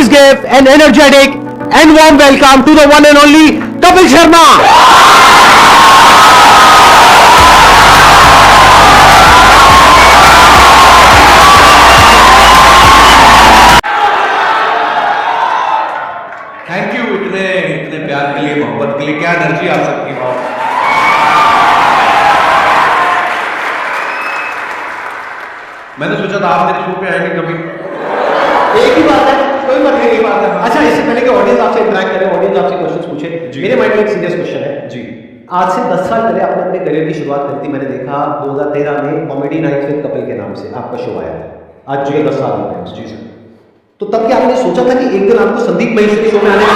please give an energetic and warm welcome to the one and only Kapil Sharma. Thank you इतने इतने प्यार के लिए, मोहब्बत के लिए। क्या एनर्जी आ सकती है। मैंने सोचा था आप मेरे शो पे आएंगे कभी। एक ही बात है, कोई बात नहीं, एक ही बात है। अच्छा, इससे पहले कि ऑडियंस आपसे इंटरेक्ट करे, ऑडियंस आपसे क्वेश्चंस पूछे, मेरे माइंड में एक सीरियस क्वेश्चन है जी। आज से 10 साल पहले आपने अपने करियर की शुरुआत करी थी। मैंने देखा 2013 में कॉमेडी नाइट विद कपिल के नाम से आपका शो आया था। आज जो 10 साल हो गए। जी सर। तो तब क्या आपने सोचा था कि एक दिन आपको संदीप महेश्वरी शो में आने का?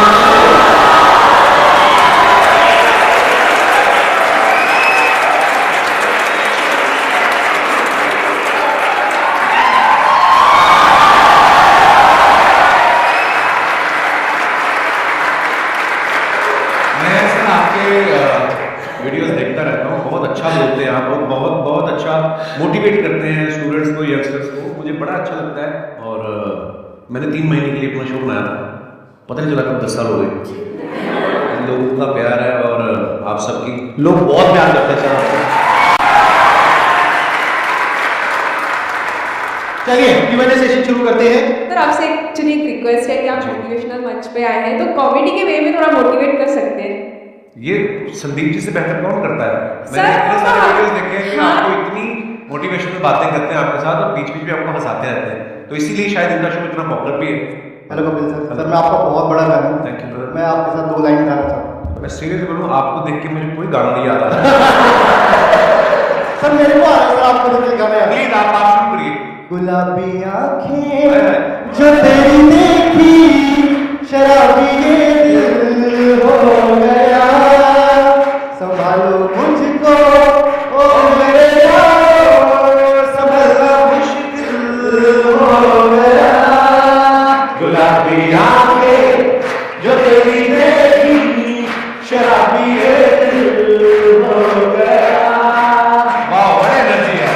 वीडियोस देखता रहता हूँ, बहुत अच्छा बोलते हैं आप लोग, बहुत बहुत अच्छा मोटिवेट करते हैं स्टूडेंट्स को, यंगस्टर्स को। मुझे बड़ा अच्छा लगता है। और मैंने 3 महीने के लिए अपना शो बनाया था, पता नहीं चला कब 10 साल हो गए। लोगों का प्यार है और आप सबकी, लोग बहुत प्यार करते हैं सर। चलिए Q&A सेशन शुरू करते हैं। सर आपसे एक्चुअली एक रिक्वेस्ट है कि आप मोटिवेशनल मंच पे आए हैं तो कॉमेडी के वे में थोड़ा मोटिवेट कर सकते हैं। ये संदीप जी से बेहतर कौन करता है? सर, मैंने इतने सारे वीडियोस देखे हैं कि हाँ। आपको इतनी मोटिवेशनल बातें करते हैं आपके साथ और बीच बीच में आपको हंसाते रहते हैं, तो इसीलिए शायद इनका शो इतना पॉपुलर भी है। Hello Kapil sir. सर मैं आपका बहुत बड़ा फैन हूँ। Thank you brother. मैं आपके साथ 2 लाइन गाना चाहूँ। मैं सीरियसली बोलूँ, आपको देख के मुझे कोई गाना नहीं याद आ रहा। सर मेरे को आ रहा है, सर आपको तो गाना याद है। प्लीज आप शुरू करिए। गुलाबी आंखें जो तेरी देखी, शराबी ये दिल हो गया, संभालो मुझको ओ मेरे यारो, संभलना मुश्किल हो गया। गुलाबी आंखें जो तेरी देखी, शराबी ये दिल हो गया। वाह, बड़ा एनर्जी है।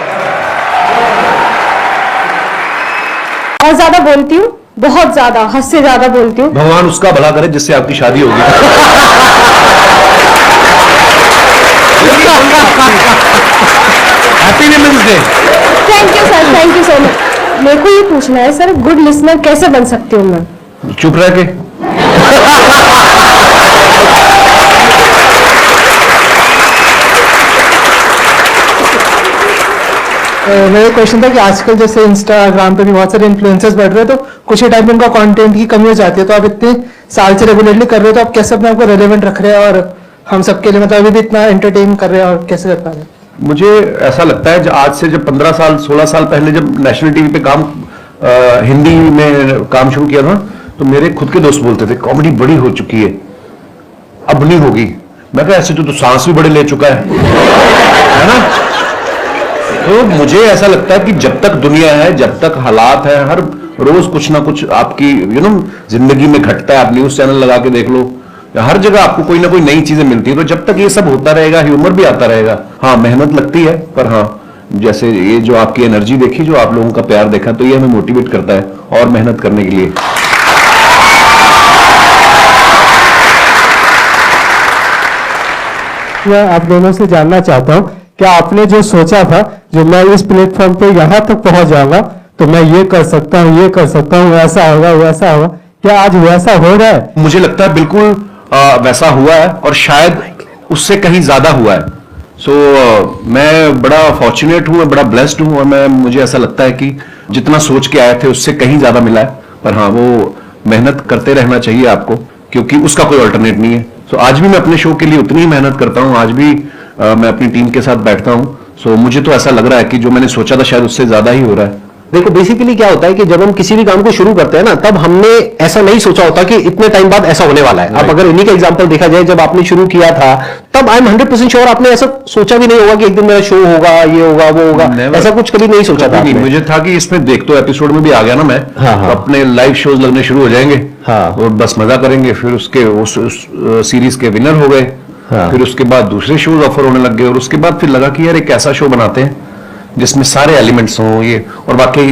बहुत ज्यादा बोलती हूँ, बहुत ज्यादा, हद से ज्यादा बोलती हूँ। भगवान उसका भला करे जिससे आपकी शादी होगी। Happy women's day. Thank you sir, thank you so much. मेरे को ये पूछना है सर, गुड लिसनर कैसे बन सकती हूँ मैं? चुप रह के। मेरा क्वेश्चन था कि आजकल जैसे इंस्टाग्राम पे भी बहुत सारे इन्फ्लुएंसर्स बढ़ रहे हैं, तो कुछ ही टाइम में उनका कंटेंट की कमी हो जाती है, तो आप इतने साल से रेगुलरली कर रहे हो, तो आप कैसे अपने आप को रेलेवेंट रख रहे हैं और हम सबके लिए मतलब अभी भी इतना एंटरटेन कर रहे हैं, और कैसे कर पा रहे हैं? मुझे ऐसा लगता है आज से जब 15 साल 16 साल पहले जब नेशनल टीवी पे काम हिंदी में काम शुरू किया था, तो मेरे खुद के दोस्त बोलते थे कॉमेडी बड़ी हो चुकी है, अब नहीं होगी। मैं कहा ऐसे तो सांस भी बड़े ले चुका है ना। तो मुझे ऐसा लगता है कि जब तक दुनिया है, जब तक हालात है, हर रोज कुछ ना कुछ आपकी जिंदगी में घटता है। आप न्यूज चैनल लगा के देख लो, हर जगह आपको कोई ना कोई नई चीजें मिलती है। तो जब तक ये सब होता रहेगा, ह्यूमर भी आता रहेगा। हाँ, मेहनत लगती है, पर हाँ, जैसे ये जो आपकी एनर्जी देखी, जो आप लोगों का प्यार देखा, तो ये हमें मोटिवेट करता है और मेहनत करने के लिए। मैं आप दोनों से जानना चाहता हूँ, क्या आपने जो सोचा था, जो मैं इस प्लेटफॉर्म पे यहाँ तक पहुंच जाऊंगा, तो मैं ये कर सकता हूँ, ये कर सकता हूँ, ऐसा होगा वैसा होगा, क्या आज वैसा हो रहा है? मुझे लगता है बिल्कुल वैसा हुआ है, और शायद उससे कहीं ज्यादा हुआ है। मैं बड़ा फॉर्चुनेट हूँ, मैं बड़ा ब्लेस्ड हूँ, और मुझे ऐसा लगता है कि जितना सोच के आए थे उससे कहीं ज्यादा मिला है। पर हाँ, वो मेहनत करते रहना चाहिए आपको, क्योंकि उसका कोई अल्टरनेट नहीं है। आज भी मैं अपने शो के लिए उतनी ही मेहनत करता हूँ, आज भी मैं अपनी टीम के साथ बैठता हूँ। मुझे तो ऐसा लग रहा है कि जो मैंने सोचा था शायद उससे ज्यादा ही हो रहा है। देखो बेसिकली क्या होता है कि जब हम किसी भी काम को शुरू करते हैं ना, तब हमने ऐसा नहीं सोचा होता कि इतने टाइम बाद ऐसा होने वाला है। अब अगर इन्हीं का एग्जांपल देखा जाए, जब आपने शुरू किया था तब आई एम 100% श्योर आपने ऐसा सोचा भी नहीं होगा कि एक दिन मेरा शो होगा, ये होगा, वो होगा, ऐसा कुछ कभी नहीं सोचा था। मुझे था कि इसमें देख तो एपिसोड में भी आ गया ना मैं, तो अपने लाइव शोज लगने शुरू हो जाएंगे और बस मजा करेंगे। फिर उसके उस सीरीज के विनर हो गए, फिर उसके बाद दूसरे शोज ऑफर होने लग गए, और उसके बाद फिर लगा कि यार एक ऐसा शो बनाते हैं जिसमें सारे एलिमेंट्स हों ये, और वाकई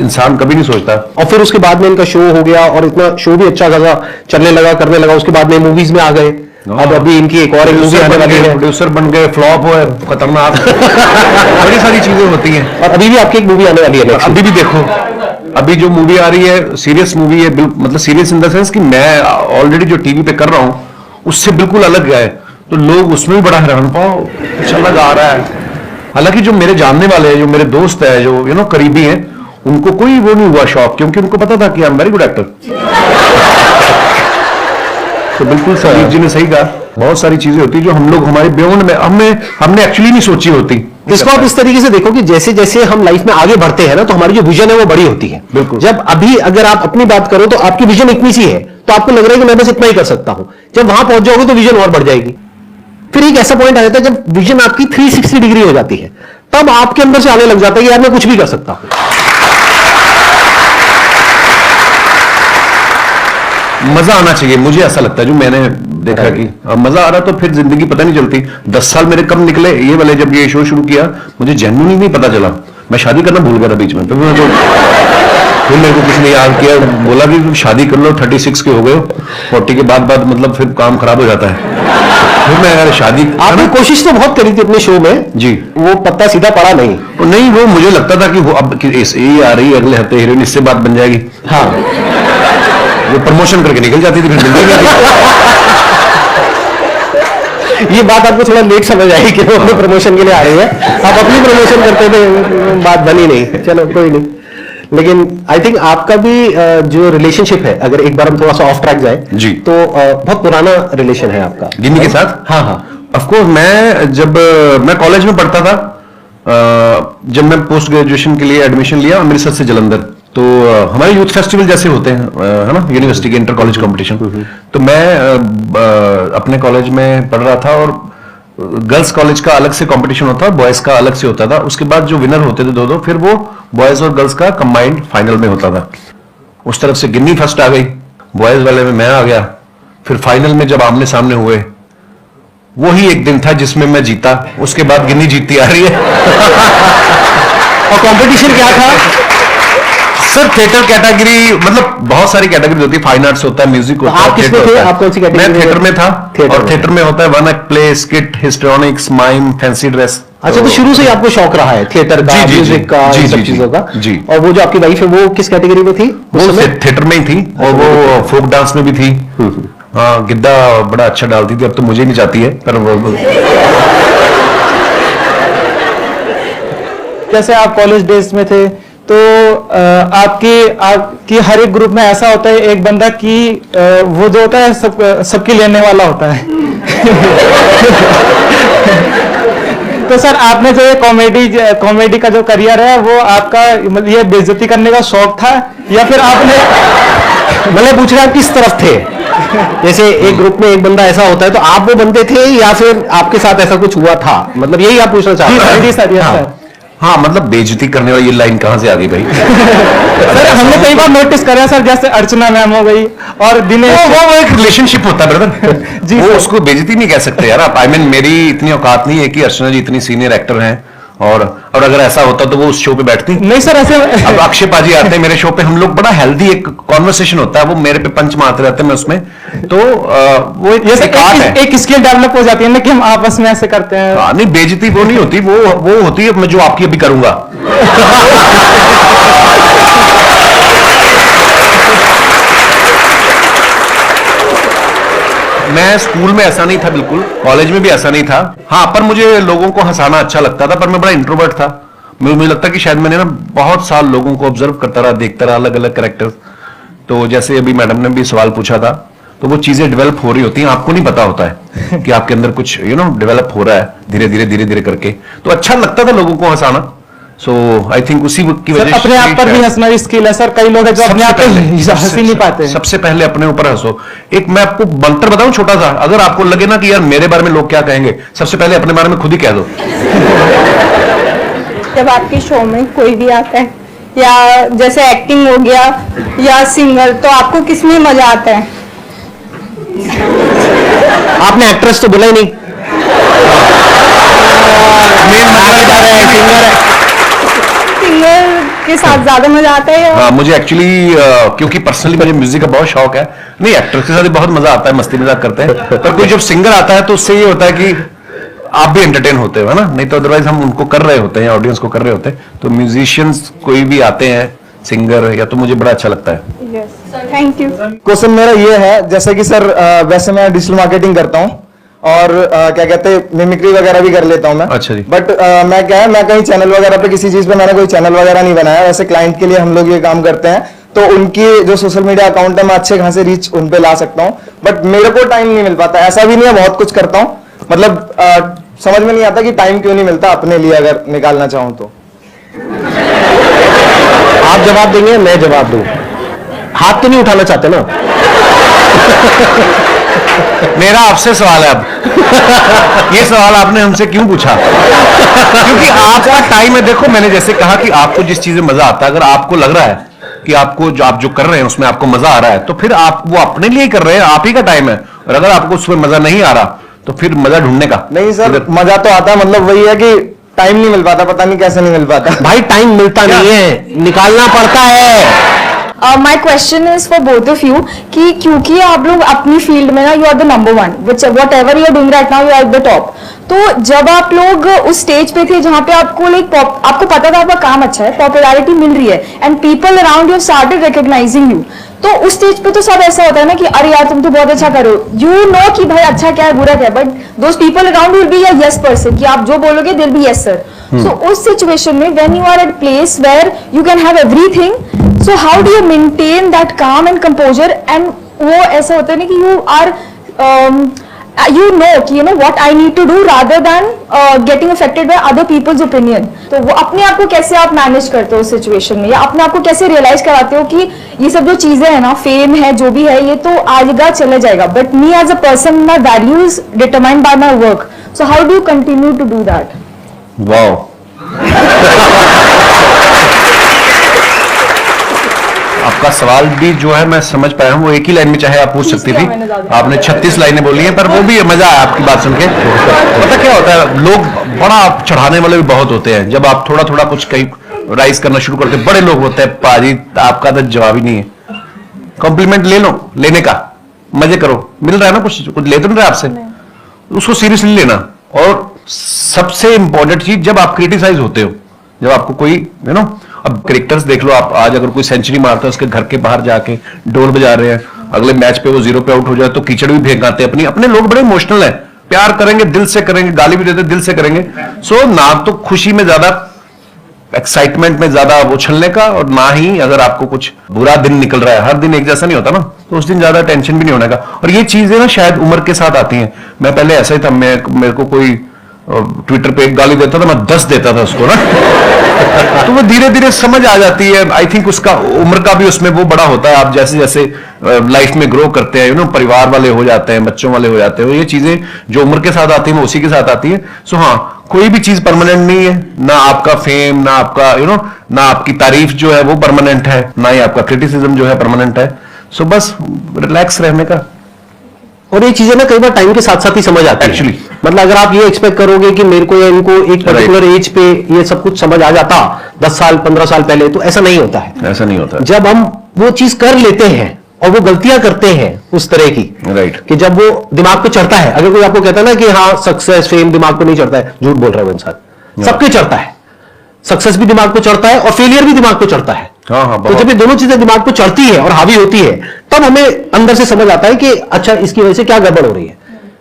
इंसान कभी नहीं सोचता। और फिर उसके बाद में इनका शो हो गया और इतना शो भी अच्छा खासा चलने लगा, करने लगा, उसके बाद में मूवीज में आ गए। अब अभी इनकी एक और मूवी आने वाली है, प्रोड्यूसर बन गए, फ्लॉप हुए, खतरनाक बड़ी सारी चीजें होती हैं। और अभी भी आपकी एक मूवी आने वाली है। अभी भी देखो, अभी जो मूवी आ रही है सीरियस मूवी है, मतलब सीरियस इन द सेंस कि मैं ऑलरेडी जो टीवी पे कर रहा हूं उससे बिल्कुल अलग है, तो लोग उसमें भी बड़ा हैरान, पाओ कुछ अलग आ रहा है। हालांकि जो मेरे जानने वाले हैं, जो मेरे दोस्त है, जो करीबी हैं, उनको कोई वो नहीं हुआ शौक, क्योंकि उनको पता था कि I am very good actor. तो बिल्कुल संदीप जी ने सही कहा, बहुत सारी चीजें होती है जो हम लोग हमारे बियॉन्ड में हमने एक्चुअली नहीं सोची होती। इसको आप इस तरीके से देखो कि जैसे जैसे हम लाइफ में आगे बढ़ते हैं ना, तो हमारी जो विजन है वो बड़ी होती है। बिल्कुल। जब अभी अगर आप अपनी बात करो तो आपकी विजन इतनी सी है, तो आपको लग रहा है कि मैं बस इतना ही कर सकता हूं। जब वहां पहुंच जाओगे तो विजन और बढ़ जाएगी। फिर एक ऐसा पॉइंट आ जाता है जब विजन आपकी 360 डिग्री हो जाती है, तब आपके अंदर से आने लग जाता है कि यार मैं कुछ भी कर सकता हूं। मजा आना चाहिए, मुझे ऐसा लगता है, जो मैंने देखा कि मजा आ रहा तो फिर जिंदगी पता नहीं चलती। 10 साल मेरे कब निकले ये वाले, जब ये शो शुरू किया मुझे जेन्युइनली नहीं पता चला। मैं शादी करना भूल गया था बीच में, तो फिर मेरे को किसी ने याद किया, बोला कि शादी कर लो, 36 के हो गए, 40 के बाद मतलब फिर काम खराब हो जाता है। फिर मैं यार शादी, आपने कोशिश तो बहुत करी थी अपने शो में जी, वो पत्ता सीधा पड़ा नहीं। तो नहीं, वो मुझे लगता था कि वो अब ये आ रही है अगले हफ्ते हीरोइन, इससे बात बन जाएगी। हाँ, वो प्रमोशन करके निकल जाती थी, फिर मिल नहीं जाती। ये बात आपको थोड़ा लेट समझ आई कि वो अपने प्रमोशन के लिए आ रही है, आप अपनी प्रमोशन करते थे, बात बनी नहीं। चलो कोई नहीं, लेकिन आई थिंक आपका भी जो रिलेशनशिप है, अगर एक बार हम थोड़ा सा ऑफ ट्रैक जाए जी, तो बहुत पुराना रिलेशन है आपका गिन्नी के साथ। हाँ हाँ, ऑफकोर्स, मैं कॉलेज में पढ़ता था, जब मैं पोस्ट ग्रेजुएशन के लिए एडमिशन लिया अमृतसर से जलंधर, तो हमारे यूथ फेस्टिवल जैसे होते हैं, है ना, यूनिवर्सिटी के इंटर कॉलेज कंपटीशन, तो मैं अपने कॉलेज में पढ़ रहा था, और गर्ल्स कॉलेज का अलग से कंपटीशन होता था, बॉयज का अलग से होता था। उसके बाद जो विनर होते थे दो, फिर वो बॉयज और गर्ल्स का कंबाइंड फाइनल में होता था। उस तरफ से गिन्नी फर्स्ट आ गई, बॉयज वाले में मैं आ गया, फिर फाइनल में जब आमने सामने हुए, वही एक दिन था जिसमें मैं जीता, उसके बाद गिन्नी जीतती आ रही है। और कंपटीशन क्या था सर? थिएटर कैटेगरी, मतलब बहुत सारी कैटेगरी होती है, फाइन आर्ट्स होता है, म्यूजिक होता है। आप किसमें थे? आप कौन सी कैटेगरी? मैं थिएटर में था, और में। थिएटर में होता है one act play, skit, histrionics, mime, fancy dress. अच्छा, तो शुरू से ही आपको शौक रहा है थिएटर का, म्यूजिक का, इन सब चीजों का जी। और वो जो आपकी वाइफ है वो किस कैटेगरी में थी? वो थिएटर में ही थी, और वो फोक डांस में भी थी। हाँ, गिद्दा बड़ा अच्छा डालती थी, अब तो मुझे नहीं जाती है, पर वो जैसे आप कॉलेज डेज में थे, तो आपकी हर एक ग्रुप में ऐसा होता है एक बंदा कि वो जो होता है सबकी लेने वाला होता है। तो सर, आपने जो ये कॉमेडी का जो करियर है, वो आपका मतलब ये बेइज्जती करने का शौक था, या फिर आपने मतलब पूछ रहे आप किस तरफ थे? जैसे एक ग्रुप में एक बंदा ऐसा होता है, तो आप वो बनते थे या फिर आपके साथ ऐसा कुछ हुआ था? मतलब यही आप पूछना चाहते हैं? जी सर, हाँ। हाँ, मतलब बेइज्जती करने वाली ये लाइन कहाँ से आ गई भाई? सर, हमने कई बार नोटिस करा सर, जैसे अर्चना मैम हो गई और दिनेश, वो एक रिलेशनशिप होता है ब्रदर। जी वो सर। उसको बेइज्जती नहीं कह सकते यार आप। आई मीन, मेरी इतनी औकात नहीं है कि अर्चना जी इतनी सीनियर एक्टर हैं, और अगर ऐसा होता तो वो उस शो पे बैठती नहीं सर, ऐसे अब अक्षय पाजी आते हैं मेरे शो पे, हम लोग बड़ा हेल्दी एक कॉन्वर्सेशन होता है, वो मेरे पे पंच मारते रहते हैं, मैं उसमें, तो वो ये सर एक स्किल डेवलप हो जाती है ना कि हम आपस में ऐसे करते हैं। नहीं, बेइज्जती वो नहीं होती, वो होती है मैं जो आपकी अभी करूंगा। मैं स्कूल में ऐसा नहीं था, बिल्कुल कॉलेज में भी ऐसा नहीं था। हाँ, पर मुझे लोगों को हंसाना अच्छा लगता था, पर मैं बड़ा इंट्रोवर्ट था। मुझे लगता कि शायद मैंने ना बहुत साल लोगों को ऑब्जर्व करता रहा, देखता रहा, अलग अलग कैरेक्टर्स। तो जैसे अभी मैडम ने भी सवाल पूछा था, तो वो चीजें डेवलप हो रही होती हैं, आपको नहीं पता होता है कि आपके अंदर कुछ डेवलप हो रहा है धीरे धीरे करके। तो अच्छा लगता था लोगों को हंसाना। सो आई थिंक उसी की वजह से अपने आप पर भी हंसना स्किल है सर, कई लोग हैं जो अपने आप पे हंस ही नहीं पाते। सबसे पहले अपने ऊपर हंसो। एक मैं आपको मंत्र बताऊं छोटा सा, अगर आपको लगे ना कि यार मेरे बारे में लोग क्या कहेंगे, सबसे पहले अपने बारे में खुद ही कह दो। जब आपके शो में कोई भी आता है, या जैसे एक्टिंग हो गया या सिंगर, तो आपको किसमें मजा आता है? आपने एक्ट्रेस तो बोला ही नहीं। मेन सिंगर है। के साथ ज्यादा मजा आता है या हाँ, मुझे एक्चुअली क्योंकि पर्सनली मुझे म्यूजिक का बहुत शौक है, नहीं एक्टर के साथ भी बहुत मजा आता है, मस्ती मजाक करते हैं, पर कोई जब सिंगर आता है तो उससे ये होता है कि आप भी एंटरटेन होते हो, है ना, नहीं तो अदरवाइज हम उनको कर रहे होते हैं, ऑडियंस को कर रहे होते हैं, तो म्यूजिशियंस कोई भी आते हैं सिंगर या तो मुझे बड़ा अच्छा लगता है। Thank you. क्वेश्चन मेरा ये है, जैसे कि सर वैसे मैं डिजिटल मार्केटिंग करता हूँ और क्या कहते हैं मिमिक्री वगैरह भी कर लेता हूँ मैं। अच्छा जी। बट मैं क्या है, मैं कहीं चैनल वगैरह पे किसी चीज पे मैंने कोई चैनल वगैरह नहीं बनाया, वैसे क्लाइंट के लिए हम लोग ये काम करते हैं, तो उनकी जो सोशल मीडिया अकाउंट है मैं अच्छे खासे रीच उन पे ला सकता हूँ, बट मेरे को टाइम नहीं मिल पाता। ऐसा भी नहीं है, बहुत कुछ करता हूँ, मतलब समझ में नहीं आता कि टाइम क्यों नहीं मिलता अपने लिए अगर निकालना चाहूँ तो। आप जवाब देंगे, मैं जवाब दूं? हाथ तो नहीं उठाना चाहते ना? मेरा आपसे सवाल है अब, ये सवाल आपने हमसे क्यों पूछा? क्योंकि आपका टाइम है, देखो मैंने जैसे कहा कि आपको जिस चीज में मजा आता है, अगर आपको लग रहा है कि आपको जो आप जो कर रहे हैं उसमें आपको मजा आ रहा है, तो फिर आप वो अपने लिए कर रहे हैं, आप ही का टाइम है। और अगर आपको उसमें मजा नहीं आ रहा तो फिर मजा ढूंढने का। नहीं सर, मजा तो आता है, मतलब वही है कि टाइम नहीं मिल पाता, पता नहीं कैसे नहीं मिल पाता। भाई टाइम मिलता नहीं है, निकालना पड़ता है। My question is for both of you कि क्योंकि आप लोग अपनी फील्ड में ना you are the number one, whatever you are doing right now, you are the top. तो जब आप लोग उस स्टेज पे थे जहां पे आपको आपको पता था आपका काम अच्छा है, पॉपुलैरिटी मिल रही है and people around you started recognising you, तो उस स्टेज पे तो सब ऐसा होता है ना कि अरे यार तुम तो बहुत अच्छा करो, यू नो कि भाई अच्छा क्या है बुरा क्या है, but those people around will be a yes person कि आप जो बोलोगे दिल बी यस सर। सो उस सिचुएशन में when you are at place where you can have everything, so how do you maintain that calm and composure? And वो ऐसा होता है ना कि यू आर you know कि you know what I need to do rather than getting affected by other people's opinion। तो वो अपने आप को कैसे आप मैनेज करते हो उस सिचुएशन में, या अपने आप को कैसे रियलाइज कराते हो कि ये सब जो चीजें है ना, फेम है जो भी है, ये तो आएगा चले जाएगा, but me as a person my value is determined by my work, so how do you continue to do that? Wow. आपका सवाल भी जो है मैं समझ पाया हूँ, वो एक ही लाइन में चाहे आप पूछ सकती थी, आपने 36 लाइनें बोली हैं, पर वो भी मजा आया आपकी बात सुन के। पता क्या होता है, लोग बड़ा चढ़ाने वाले भी बहुत होते हैं, जब आप थोड़ा थोड़ा कुछ कहीं राइज करना शुरू करते हैं, बड़े लोग होते हैं, पाजी आपका तो जवाब ही नहीं है। कॉम्प्लीमेंट ले लो, लेने का मजे करो, मिल रहा है ना, कुछ ले तो नहीं रहा आपसे, उसको सीरियसली लेना। और सबसे इंपॉर्टेंट चीज, जब आप क्रिटिसाइज होते हो, जब आपको कोई यू नो, अब क्रिकेटर्स देख लो आप, आज अगर कोई सेंचुरी मारता है उसके घर के बाहर जाके ढोल बजा रहे हैं, अगले मैच पे वो 0 पे आउट हो जाए तो कीचड़ भी फेंकाते हैं अपने लोग बड़े इमोशनल है, प्यार करेंगे दिल से करेंगे, गाली भी देते दिल से करेंगे। सो ना तो खुशी में ज्यादा, एक्साइटमेंट में ज्यादा उछलने का, और ना ही अगर आपको कुछ बुरा दिन निकल रहा है, हर दिन एक जैसा नहीं होता ना, तो उस दिन ज्यादा टेंशन भी नहीं होने का। और ये चीजें ना शायद उम्र के साथ आती हैं। मैं पहले ऐसा ही था, मेरे को कोई ट्विटर पे एक गाली देता था, मैं 10 देता था उसको ना तो वो धीरे धीरे समझ आ जाती है। आई थिंक उसका उम्र का भी उसमें वो बड़ा होता है, आप जैसे जैसे लाइफ में ग्रो करते हैं, यू नो, परिवार वाले हो जाते हैं, बच्चों वाले हो जाते हैं, ये चीजें जो उम्र के साथ आती है वो उसी के साथ आती है। सो हाँ, कोई भी चीज परमानेंट नहीं है, ना आपका फेम, ना आपका यू नो, ना आपकी तारीफ जो है वो परमानेंट है, ना ही आपका क्रिटिसिज्म जो है परमानेंट है। सो बस रिलैक्स रहने का। और ये चीजें ना कई बार टाइम के साथ साथ ही समझ आती है Actually। मतलब अगर आप ये एक्सपेक्ट करोगे कि मेरे को या इनको एक पर्टिकुलर एज पे ये सब कुछ समझ आ जाता 10 साल 15 साल पहले, तो ऐसा नहीं होता है। ऐसा नहीं होता। जब हम वो चीज कर लेते हैं और वो गलतियां करते हैं उस तरह की, राइट, कि जब वो दिमाग पे चढ़ता है, अगर कोई आपको कहता है ना कि हाँ सक्सेस फेम दिमाग पे नहीं चढ़ता है, झूठ बोल रहा है वो इंसान। सबके चढ़ता है, सक्सेस भी दिमाग पे चढ़ता है और फेलियर भी दिमाग पे चढ़ता है। हाँ, तो जब ये दोनों चीजें दिमाग पे चढ़ती है और हावी होती है, तब हमें अंदर से समझ आता है कि अच्छा इसकी वजह से क्या गड़बड़ हो रही है।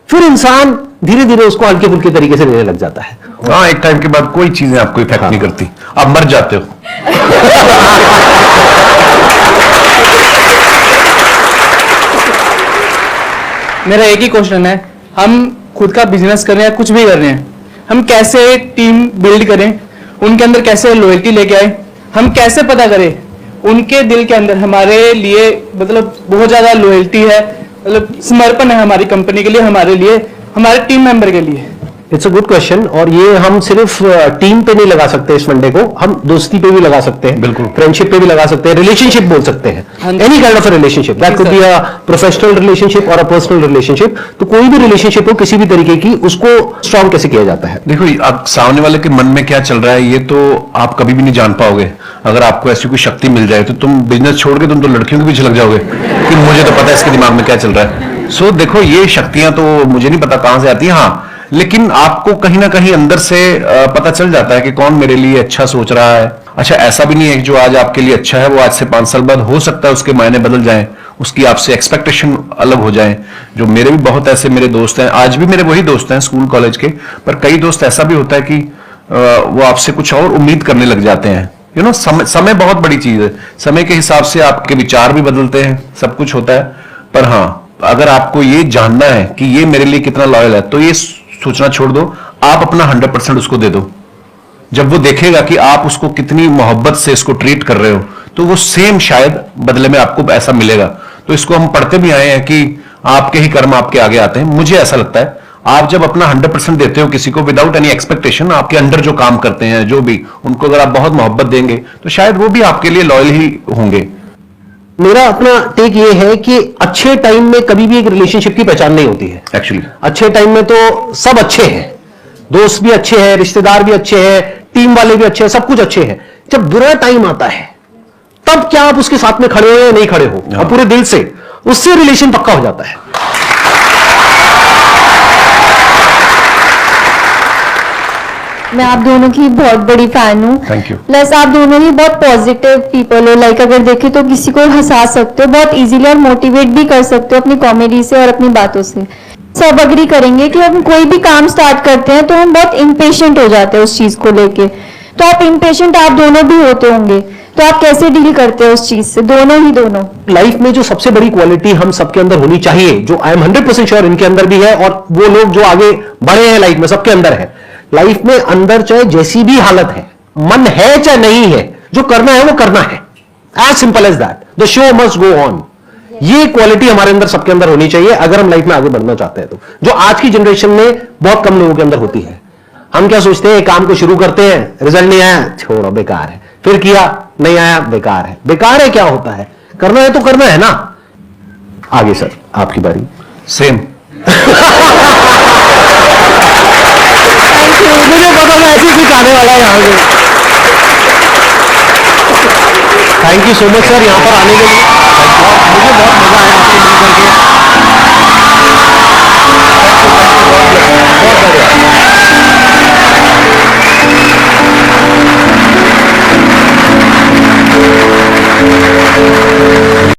फिर इंसान धीरे धीरे उसको हल्के फुल्के तरीके से लेने लग जाता है। हाँ, एक टाइम के बाद कोई चीजें आपको इफेक्ट नहीं करती, आप मर जाते हो। मेरा एक ही क्वेश्चन है, हम खुद का बिजनेस कर रहे हैं, कुछ भी कर रहे हैं, हम कैसे टीम बिल्ड करें, उनके अंदर कैसे लॉयल्टी लेके आए, हम कैसे पता करें उनके दिल के अंदर हमारे लिए मतलब बहुत ज्यादा लॉयल्टी है, मतलब समर्पण है हमारी कंपनी के लिए, हमारे लिए, हमारे टीम मेंबर के लिए। इट्स अ गुड क्वेश्चन, और ये हम सिर्फ टीम पे नहीं लगा सकते इस फंडे को, हम दोस्ती पे भी लगा सकते हैं, बिल्कुल। फ्रेंडशिप पे भी लगा सकते हैं, रिलेशनशिप बोल सकते हैं, any kind of a relationship, that could be a professional relationship और अ पर्सनल रिलेशनशिप। तो कोई भी रिलेशनशिप हो किसी भी तरीके की, उसको स्ट्रॉन्ग कैसे किया जाता है? देखो, अब सामने वाले के मन में क्या चल रहा है ये तो आप कभी भी नहीं जान पाओगे। अगर आपको ऐसी कोई शक्ति मिल जाए तो तुम बिजनेस छोड़ के तुम तो लड़कियों के पीछे लग जाओगे कि मुझे तो पता है इसके दिमाग में क्या चल रहा है। सो देखो, ये शक्तियां तो मुझे नहीं पता कहां से आती है, हाँ, लेकिन आपको कहीं ना कहीं अंदर से पता चल जाता है कि कौन मेरे लिए अच्छा सोच रहा है। अच्छा, ऐसा भी नहीं है कि जो आज आपके लिए अच्छा है वो आज से 5 साल बाद हो सकता है उसके मायने बदल जाएं, उसकी आपसे एक्सपेक्टेशन अलग हो जाए। जो मेरे भी बहुत ऐसे मेरे दोस्त हैं, आज भी मेरे वही दोस्त हैं स्कूल कॉलेज के, पर कई दोस्त ऐसा भी होता है कि वो आपसे कुछ और उम्मीद करने लग जाते हैं। यू नो, समय बहुत बड़ी चीज है, समय के हिसाब से आपके विचार भी बदलते हैं, सब कुछ होता है। पर हाँ, अगर आपको ये जानना है कि ये मेरे लिए कितना लॉयल है, तो ये सोचना छोड़ दो, आप अपना 100% उसको दे दो। जब वो देखेगा कि आप उसको कितनी मोहब्बत से इसको ट्रीट कर रहे हो, तो वो सेम शायद बदले में आपको ऐसा मिलेगा। तो इसको हम पढ़ते भी आए हैं कि आपके ही कर्म आपके आगे आते हैं। मुझे ऐसा लगता है, आप जब अपना 100% देते हो किसी को विदाउट एनी एक्सपेक्टेशन, आपके अंडर जो काम करते हैं जो भी, उनको अगर आप बहुत मोहब्बत देंगे तो शायद वो भी आपके लिए लॉयल ही होंगे। मेरा अपना टेक ये है कि अच्छे टाइम में कभी भी एक रिलेशनशिप की पहचान नहीं होती है। एक्चुअली अच्छे टाइम में तो सब अच्छे हैं, दोस्त भी अच्छे हैं, रिश्तेदार भी अच्छे हैं, टीम वाले भी अच्छे हैं, सब कुछ अच्छे हैं। जब बुरा टाइम आता है तब क्या आप उसके साथ में खड़े हो या नहीं खड़े हो, और पूरे दिल से, उससे रिलेशन पक्का हो जाता है। मैं आप दोनों की बहुत बड़ी फैन हूँ। Thank you. प्लस आप दोनों ही बहुत पॉजिटिव पीपल हो, लाइक अगर देखें तो किसी को हंसा सकते हो बहुत इजीली और मोटिवेट भी कर सकते हो अपनी कॉमेडी से और अपनी बातों से। सब अग्री करेंगे कि हम कोई भी काम स्टार्ट करते हैं तो हम बहुत इम्पेशेंट हो जाते हैं उस चीज को लेके। तो आप इम्पेशेंट आप दोनों भी होते होंगे, तो आप कैसे डील करते हैं उस चीज से, दोनों? लाइफ में जो सबसे बड़ी क्वालिटी हम सबके अंदर होनी चाहिए, जो आई एम 100% श्योर इनके अंदर भी है, और वो लोग जो आगे बढ़े हैं लाइफ में सबके अंदर है। लाइफ में अंदर चाहे जैसी भी हालत है, मन है चाहे नहीं है, जो करना है वो करना है, as simple as that. The show must go on. ये क्वालिटी हमारे अंदर सबके अंदर होनी चाहिए अगर हम लाइफ में आगे बढ़ना चाहते हैं, तो जो आज की जनरेशन में बहुत कम लोगों के अंदर होती है। हम क्या सोचते हैं, काम को शुरू करते हैं, रिजल्ट नहीं आया, छोड़ो बेकार है, फिर किया नहीं आया, बेकार है। बेकार है क्या होता है, करना है तो करना है ना। आगे सर आपकी बारी। सेम। मुझे पता था ऐसी कुछ आने वाला है यहाँ से। Thank you so much sir यहाँ पर आने के लिए, मुझे बहुत मजा आया।